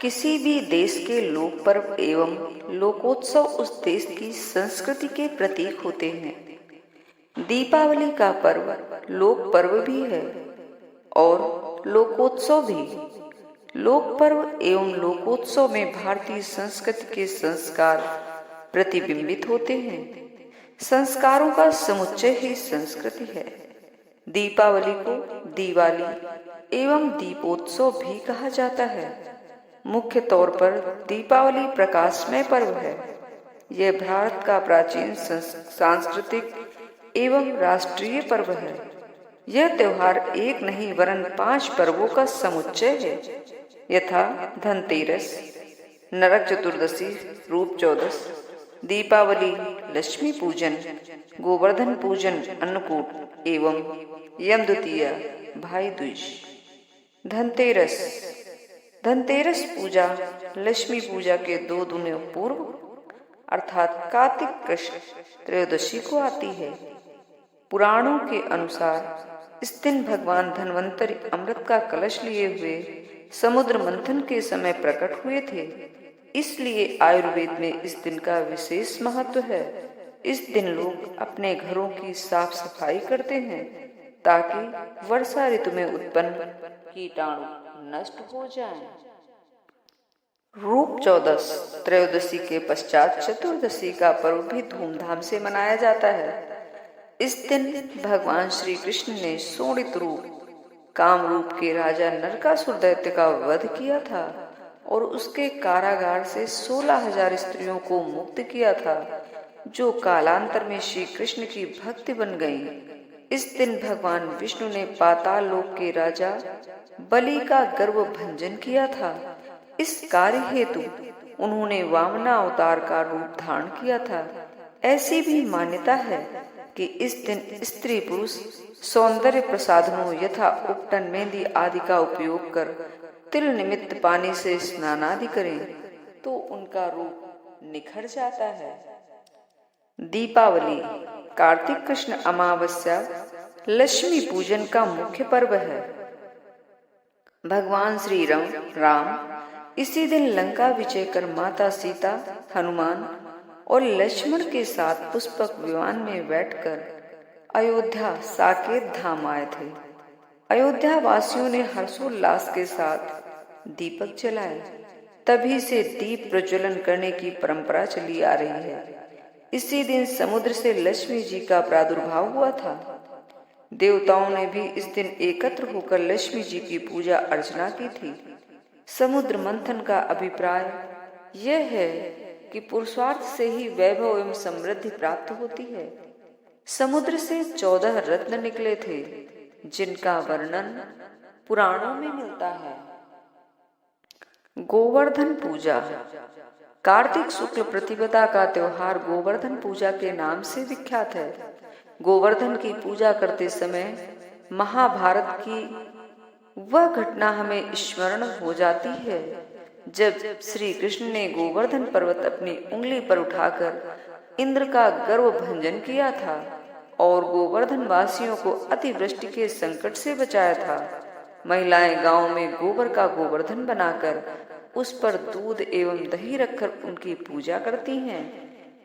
किसी भी देश के लोक पर्व एवं लोकोत्सव उस देश की संस्कृति के प्रतीक होते हैं। दीपावली का पर्व लोक पर्व भी है और लोकोत्सव भी। लोक पर्व एवं लोकोत्सव में भारतीय संस्कृति के संस्कार प्रतिबिंबित होते हैं। संस्कारों का समुच्चय ही संस्कृति है। दीपावली को दिवाली एवं दीपोत्सव भी कहा जाता है। मुख्य तौर पर दीपावली प्रकाशमय पर्व है। यह भारत का प्राचीन सांस्कृतिक एवं राष्ट्रीय पर्व है। यह त्योहार एक नहीं वरन 5 पर्वों का समुच्चय है, यथा धनतेरस, नरक चतुर्दशी, रूप चौदस, दीपावली, लक्ष्मी पूजन, गोवर्धन पूजन, अन्नकूट एवं यम द्वितीया, भाई दूज। धनतेरस। धनतेरस पूजा लक्ष्मी पूजा के 2 दिनों पूर्व अर्थात कार्तिक कृष्ण त्रयोदशी को आती है। पुराणों के अनुसार इस दिन भगवान धन्वंतरि अमृत का कलश लिए हुए समुद्र मंथन के समय प्रकट हुए थे। इसलिए आयुर्वेद में इस दिन का विशेष महत्व है। इस दिन लोग अपने घरों की साफ सफाई करते हैं ताकि वर्षा ऋतु में उत्पन्न कीटाणु नष्ट हो जाएं। रूप चौदस। त्रयोदशी के पश्चात चतुर्दशी का पर्व भी धूमधाम से मनाया जाता है। इस दिन भगवान श्री कृष्ण ने शोणित रूप काम रूप के राजा नरकासुर दैत्य का वध किया था और उसके कारागार से 16,000 स्त्रियों को मुक्त किया था, जो कालांतर में श्री कृष्ण की भक्ति बन गईं। इस दिन भगवान विष्णु ने पाताल लोक के राजा बलि का गर्व भंजन किया था। इस कार्य हेतु उन्होंने वामना अवतार का रूप धारण किया था। ऐसी भी मान्यता है कि इस दिन स्त्री पुरुष सौंदर्य प्रसाधनों यथा उपटन, मेहंदी आदि का उपयोग कर तिल निमित्त पानी से स्नान आदि करें तो उनका रूप निखर जाता है। दीपावली कार्तिक कृष्ण अमावस्या लक्ष्मी पूजन का मुख्य पर्व है। भगवान श्री राम इसी दिन लंका विजय कर माता सीता, हनुमान और लक्ष्मण के साथ पुष्पक विमान में बैठकर अयोध्या साकेत धाम आए थे। अयोध्या वासियों ने हर्षोल्लास के साथ दीपक जलाए। तभी से दीप प्रज्वलन करने की परंपरा चली आ रही है। इसी दिन समुद्र से लक्ष्मी जी का प्रादुर्भाव हुआ था। देवताओं ने भी इस दिन एकत्र होकर लक्ष्मी जी की पूजा अर्चना की थी। समुद्र मंथन का अभिप्राय यह है कि पुरुषार्थ से ही वैभव एवं समृद्धि प्राप्त होती है। समुद्र से 14 रत्न निकले थे, जिनका वर्णन पुराणों में मिलता है। गोवर्धन पूजा। कार्तिक शुक्ल प्रतिपदा का त्योहार गोवर्धन पूजा के नाम से विख्यात है। गोवर्धन की पूजा करते समय महाभारत की वह घटना हमें स्मरण हो जाती है जब श्री कृष्ण ने गोवर्धन पर्वत अपनी उंगली पर उठाकर इंद्र का गर्व भंजन किया था और गोवर्धन वासियों को अतिवृष्टि के संकट से बचाया था। महिलाएं गांव में गोबर का गोवर्धन बनाकर उस पर दूध एवं दही रखकर उनकी पूजा करती हैं।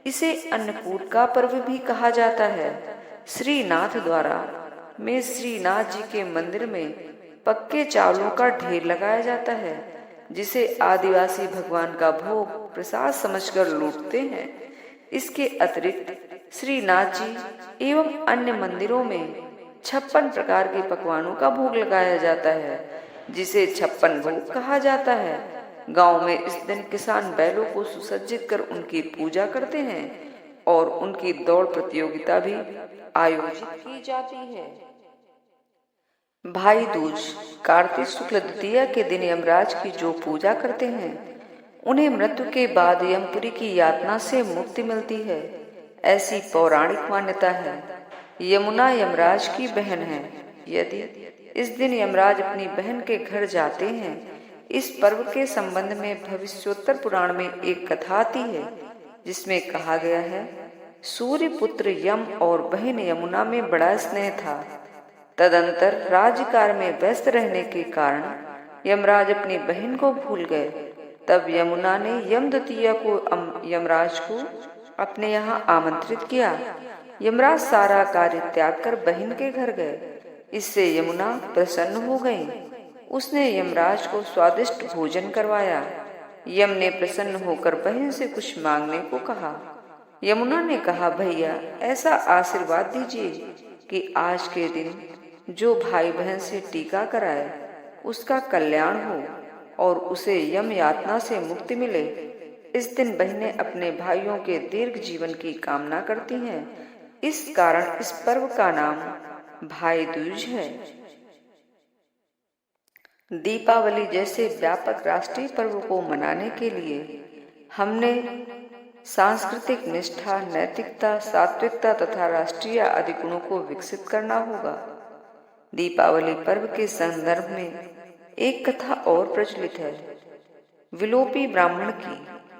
इसे अन्नकूट का पर्व भी कहा जाता है। श्रीनाथ द्वारा में श्रीनाथ जी के मंदिर में पक्के चावलों का ढेर लगाया जाता है, जिसे आदिवासी भगवान का भोग प्रसाद समझकर लूटते हैं। इसके अतिरिक्त श्रीनाथ जी एवं अन्य मंदिरों में 56 प्रकार के पकवानों का भोग लगाया जाता है, जिसे 56 भोग कहा जाता है। गांव में इस दिन किसान बैलों को सुसज्जित कर उनकी पूजा करते हैं और उनकी दौड़ प्रतियोगिता भी आयोजित की जाती है। भाई दूज। कार्तिक शुक्ल द्वितीया के दिन यमराज की जो पूजा करते हैं उन्हें मृत्यु के बाद यमपुरी की यातना से मुक्ति मिलती है, ऐसी पौराणिक मान्यता है। यमुना यमराज की बहन है। यदि इस दिन यमराज अपनी बहन के घर जाते हैं, इस पर्व के संबंध में भविष्योत्तर पुराण में एक कथा आती है, जिसमें कहा गया है, सूर्य पुत्र यम और बहन यमुना में बड़ा स्नेह था। तदंतर राज्य कार्य में व्यस्त रहने के कारण यमराज अपनी बहन को भूल गए तब यमुना ने यमद्वितीय को यमराज को अपने यहाँ आमंत्रित किया। यमराज सारा कार्य त्याग कर बहन के घर गए। इससे यमुना प्रसन्न हो गई। उसने यमराज को स्वादिष्ट भोजन करवाया। यम ने प्रसन्न होकर बहन से कुछ मांगने को कहा। यमुना ने कहा, भैया ऐसा आशीर्वाद दीजिए कि आज के दिन जो भाई बहन से टीका कराए उसका कल्याण हो और उसे यम यातना से मुक्ति मिले। इस दिन बहनें अपने भाइयों के दीर्घ जीवन की कामना करती हैं। इस कारण इस पर्व का नाम भाई दूज है। दीपावली जैसे व्यापक राष्ट्रीय पर्व को मनाने के लिए हमने सांस्कृतिक निष्ठा, नैतिकता, सात्विकता तथा राष्ट्रीय आदि गुणों को विकसित करना होगा। दीपावली पर्व के संदर्भ में एक कथा और प्रचलित है, विलोपी ब्राह्मण की।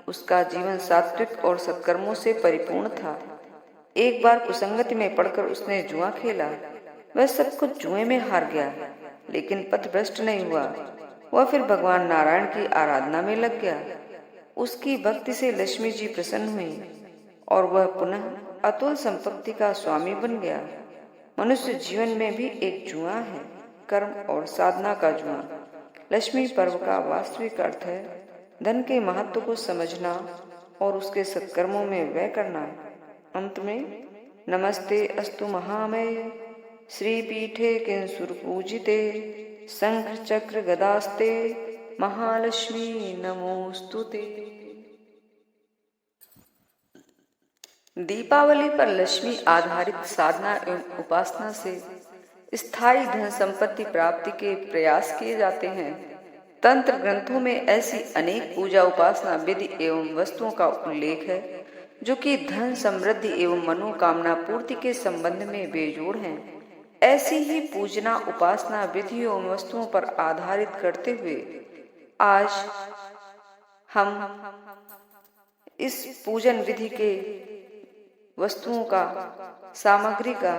उसका जीवन सात्विक और सत्कर्मों से परिपूर्ण था। एक बार कुसंगति में पड़कर उसने जुआ खेला। वह सब कुछ जुए में हार गया, लेकिन पथभ्रष्ट नहीं हुआ। वह फिर भगवान नारायण की आराधना में लग गया। उसकी भक्ति से लक्ष्मी जी प्रसन्न हुई और वह पुनः अतुल संपत्ति का स्वामी बन गया। मनुष्य जीवन में भी एक जुआ है, कर्म और साधना का जुआ। लक्ष्मी पर्व का वास्तविक अर्थ है धन के महत्व को समझना और उसके सत्कर्मों में व्यय करना। अंत में नमस्ते अस्तु महामये श्रीपीठे किंसुर पूजिते शंख चक्र गदास्ते महालक्ष्मी नमोस्तुते। दीपावली पर लक्ष्मी आधारित साधना एवं उपासना से स्थायी धन संपत्ति प्राप्ति के प्रयास किए जाते हैं। तंत्र ग्रंथों में ऐसी अनेक पूजा उपासना विधि एवं वस्तुओं का उल्लेख है जो कि धन समृद्धि एवं मनोकामना पूर्ति के संबंध में बेजोड़ हैं। ऐसी ही पूजना उपासना विधि एवं वस्तुओं पर आधारित करते हुए आज हम इस पूजन विधि के वस्तुओं का, सामग्री का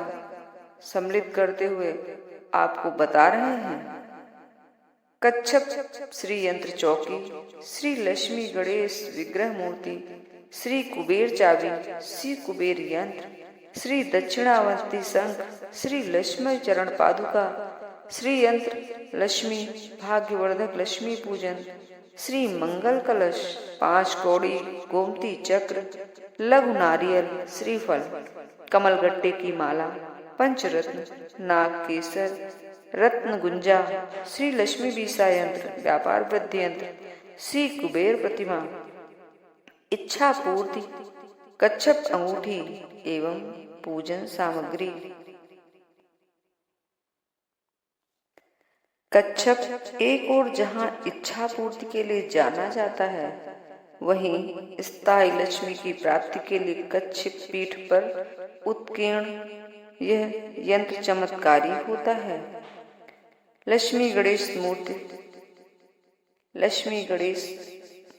सम्मिलित करते हुए आपको बता रहे हैं। कच्छप श्री यंत्र चौकी, श्री लक्ष्मी गणेश विग्रह मूर्ति, श्री कुबेर चाबी, श्री कुबेर यंत्र, श्री दक्षिणावर्ती शंख, श्री लक्ष्मी चरण पादुका, श्री यंत्र लक्ष्मी भाग्यवर्धक लक्ष्मी पूजन, श्री मंगल कलश, 5 कौड़ी, गोमती चक्र, लघु नारियल, श्रीफल, कमलगट्टे की माला, पंचरत्न, नाग केसर, रत्न गुंजा, श्री लक्ष्मी बीसा यंत्र, व्यापार वृद्धि यंत्र, श्री कुबेर प्रतिमा, इच्छा पूर्ति, कच्छप अंगूठी एवं पूजन सामग्री। कच्छप एक और जहां इच्छा पूर्ति के लिए जाना जाता है, वहीं स्थायी लक्ष्मी की प्राप्ति के लिए कच्छप पीठ पर उत्कीर्ण यह यंत्र चमत्कारी होता है। लक्ष्मी गणेश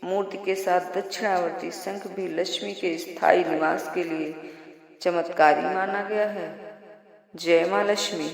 मूर्ति के साथ दक्षिणावर्ती शंख भी लक्ष्मी के स्थायी निवास के लिए चमत्कारी माना गया है। जय मां लक्ष्मी।